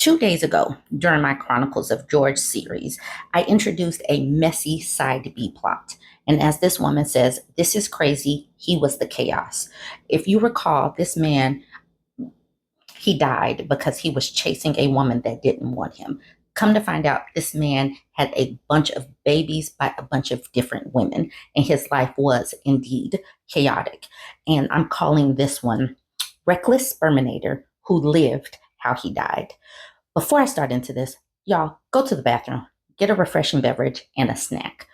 2 days ago, during my Chronicles of George series, I introduced a messy side B plot. And as this woman says, this is crazy. He was the chaos. If you recall, this man, he died because he was chasing a woman that didn't want him. Come to find out, this man had a bunch of babies by a bunch of different women, and his life was indeed chaotic. And I'm calling this one Reckless Sperminator Who Lived How He Died. Before I start into this, y'all go to the bathroom, get a refreshing beverage and a snack.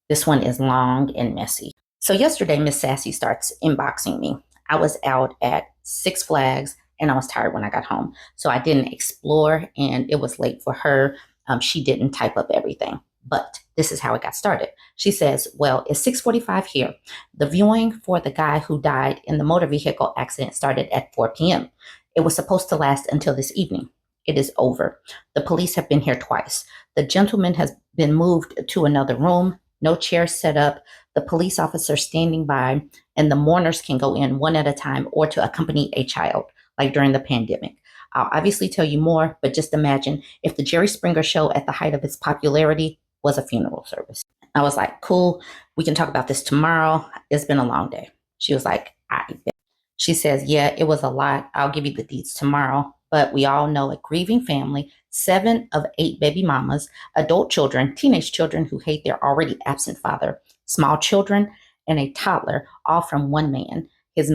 This one is long and messy. So yesterday, Miss Sassy starts inboxing me. I was out at Six Flags and I was tired when I got home. So I didn't explore and it was late for her. She didn't type up everything. But this is how it got started. She says, well, it's 6:45 here. The viewing for the guy who died in the motor vehicle accident started at 4 p.m. It was supposed to last until this evening. It is over. The police have been here twice. The gentleman has been moved to another room. No chairs set up. The police officer standing by, and the mourners can go in one at a time or to accompany a child, like during the pandemic. I'll obviously tell you more, but just imagine if the Jerry Springer show at the height of its popularity was a funeral service. I was like, cool, we can talk about this tomorrow. It's been a long day. She was like, I bet. She says, yeah, it was a lot. I'll give you the deeds tomorrow. But we all know a grieving family, 7 of 8 baby mamas, adult children, teenage children who hate their already absent father, small children, and a toddler, all from one man, his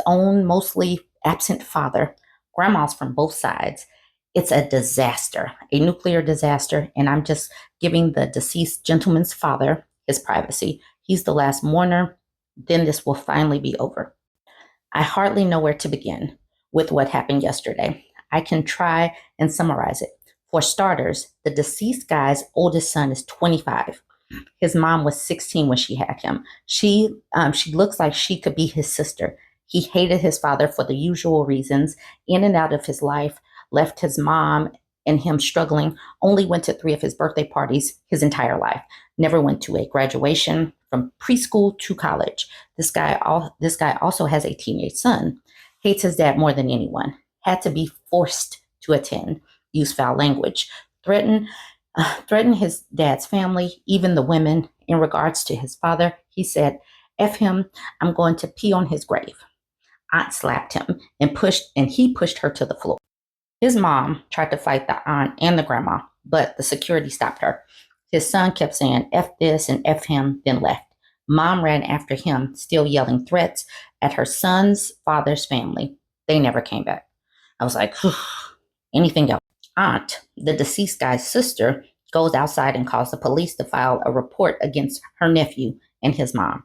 own mostly absent father, grandmas from both sides. It's a disaster, a nuclear disaster, and I'm just giving the deceased gentleman's father his privacy. He's the last mourner. Then this will finally be over. I hardly know where to begin with what happened yesterday. I can try and summarize it. For starters, the deceased guy's oldest son is 25. His mom was 16 when she had him. She looks like she could be his sister. He hated his father for the usual reasons, in and out of his life, left his mom and him struggling, only went to 3 of his birthday parties his entire life, never went to a graduation from preschool to college. This guy also has a teenage son, hates his dad more than anyone, had to be forced to attend, use foul language, threaten his dad's family, even the women. In regards to his father, he said, F him, I'm going to pee on his grave. Aunt slapped him and he pushed her to the floor. His mom tried to fight the aunt and the grandma, but the security stopped her. His son kept saying F this and F him, then left. Mom ran after him, still yelling threats at her son's father's family. They never came back. I was like, anything else? Aunt, the deceased guy's sister, goes outside and calls the police to file a report against her nephew and his mom.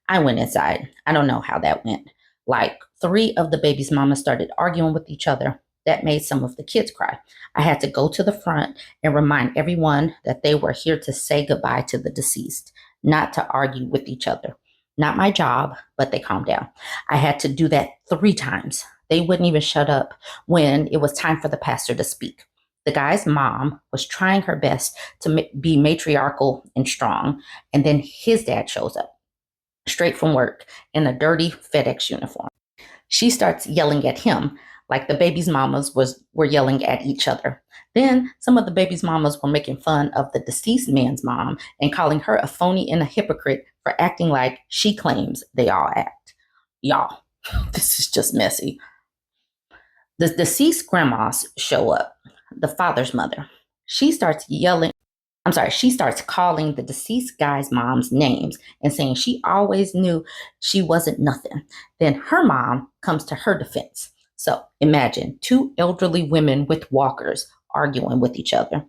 I went inside. I don't know how that went. Like 3 of the baby's mamas started arguing with each other. That made some of the kids cry. I had to go to the front and remind everyone that they were here to say goodbye to the deceased, not to argue with each other. Not my job, but they calmed down. I had to do that 3 times. They wouldn't even shut up when it was time for the pastor to speak. The guy's mom was trying her best to be matriarchal and strong, and then his dad shows up, straight from work, in a dirty FedEx uniform. She starts yelling at him like the baby's mamas were yelling at each other. Then some of the baby's mamas were making fun of the deceased man's mom and calling her a phony and a hypocrite for acting like she claims they all act. Y'all, this is just messy. The deceased grandmas show up, the father's mother. She starts calling the deceased guy's mom's names and saying she always knew she wasn't nothing. Then her mom comes to her defense. So imagine 2 elderly women with walkers arguing with each other.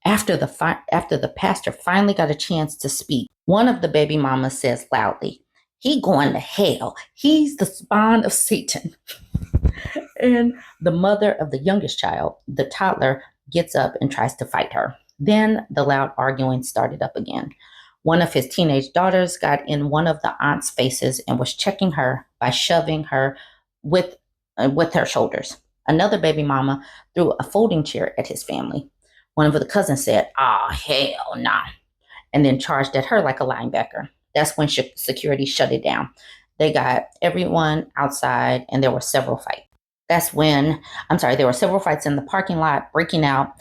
After the pastor finally got a chance to speak, one of the baby mamas says loudly, "He going to hell. He's the spawn of Satan." And the mother of the youngest child, the toddler, gets up and tries to fight her. Then the loud arguing started up again. One of his teenage daughters got in one of the aunt's faces and was checking her by shoving her with her shoulders. Another baby mama threw a folding chair at his family. One of the cousins said, "Ah, hell nah," and then charged at her like a linebacker. That's when security shut it down. They got everyone outside and there were several fights. That's when, I'm sorry, there were several fights in the parking lot breaking out.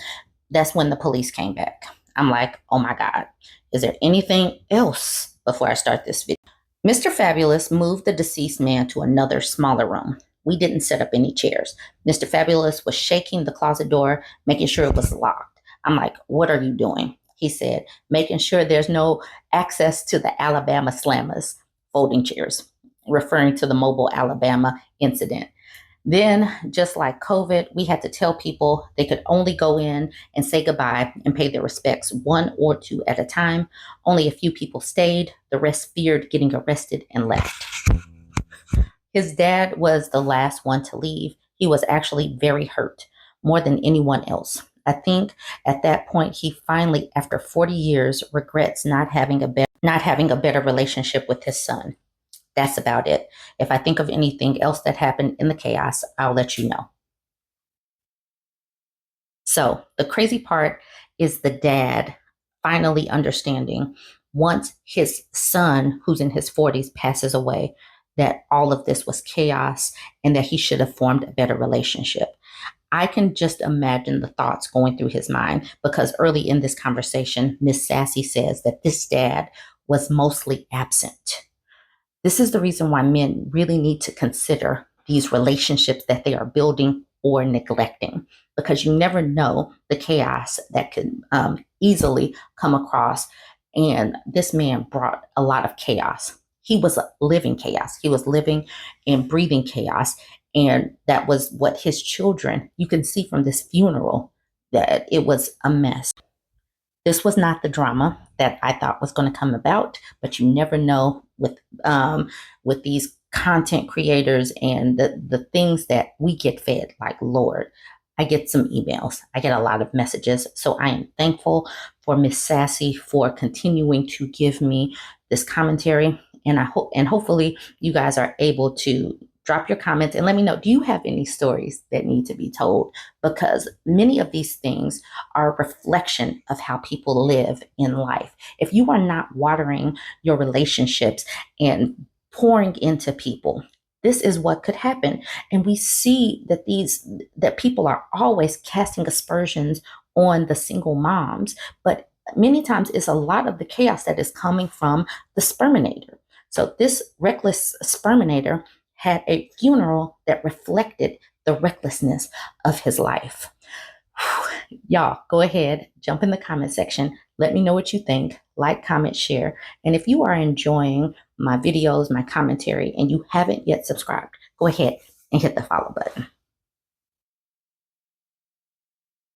That's when the police came back. I'm like, oh my God, is there anything else before I start this video? Mr. Fabulous moved the deceased man to another smaller room. We didn't set up any chairs. Mr. Fabulous was shaking the closet door, making sure it was locked. I'm like, what are you doing? He said, making sure there's no access to the Alabama Slammers folding chairs, referring to the Mobile, Alabama incident. Then, just like COVID, we had to tell people they could only go in and say goodbye and pay their respects one or two at a time. Only a few people stayed. The rest feared getting arrested and left. His dad was the last one to leave. He was actually very hurt, more than anyone else. I think at that point, he finally, after 40 years, regrets not having a better relationship with his son. That's about it. If I think of anything else that happened in the chaos, I'll let you know. So the crazy part is the dad finally understanding once his son, who's in his 40s, passes away, that all of this was chaos and that he should have formed a better relationship. I can just imagine the thoughts going through his mind because early in this conversation, Miss Sassy says that this dad was mostly absent. This is the reason why men really need to consider these relationships that they are building or neglecting, because you never know the chaos that could easily come across. And this man brought a lot of chaos. He was living chaos. He was living and breathing chaos. And that was what his children, you can see from this funeral, that it was a mess. This was not the drama that I thought was going to come about, but you never know with these content creators and the things that we get fed. Like, Lord, I get some emails, I get a lot of messages, so I am thankful for Miss Sassy for continuing to give me this commentary, and I hope and hopefully you guys are able to drop your comments and let me know, do you have any stories that need to be told? Because many of these things are a reflection of how people live in life. If you are not watering your relationships and pouring into people, this is what could happen. And we see that people are always casting aspersions on the single moms, but many times it's a lot of the chaos that is coming from the Sperminator. So this reckless Sperminator had a funeral that reflected the recklessness of his life. Y'all, go ahead, jump in the comment section. Let me know what you think. Like, comment, share. And if you are enjoying my videos, my commentary, and you haven't yet subscribed, go ahead and hit the follow button.